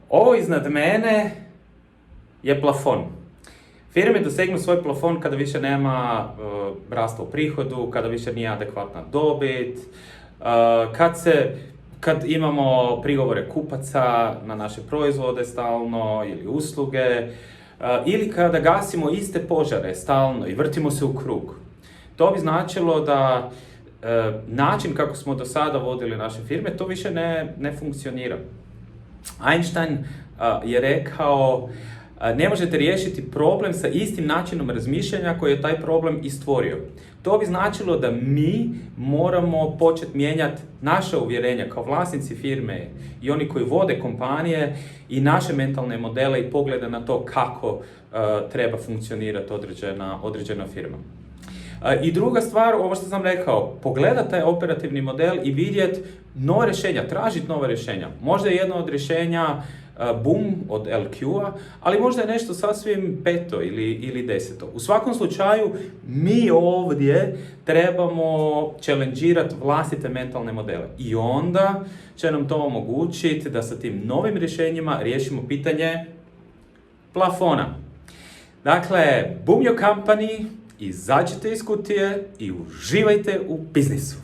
Ovo iznad mene je plafon. Firme dosegnu svoj plafon kada više nema rasta u prihodu, kada više nije adekvatna dobit, kad imamo prigovore kupaca na naše proizvode stalno ili usluge, ili kada gasimo iste požare stalno i vrtimo se u krug. To bi značilo da način kako smo do sada vodili naše firme, to više ne funkcionira. Einstein je rekao, ne možete riješiti problem sa istim načinom razmišljanja koji je taj problem i stvorio. To bi značilo da mi moramo početi mijenjati naše uvjerenja kao vlasnici firme i oni koji vode kompanije i naše mentalne modele i poglede na to kako treba funkcionirati određena firma. I druga stvar, ovo što sam rekao, pogledati taj operativni model i vidjeti nove rješenja, tražiti nove rješenja. Možda je jedno od rješenja boom od LQ-a, ali možda je nešto sasvim peto ili deseto. U svakom slučaju, mi ovdje trebamo challengeirati vlastite mentalne modele. I onda će nam to omogućiti da sa tim novim rješenjima riješimo pitanje plafona. Dakle, boom your company, izađite iz kutije i uživajte u biznisu.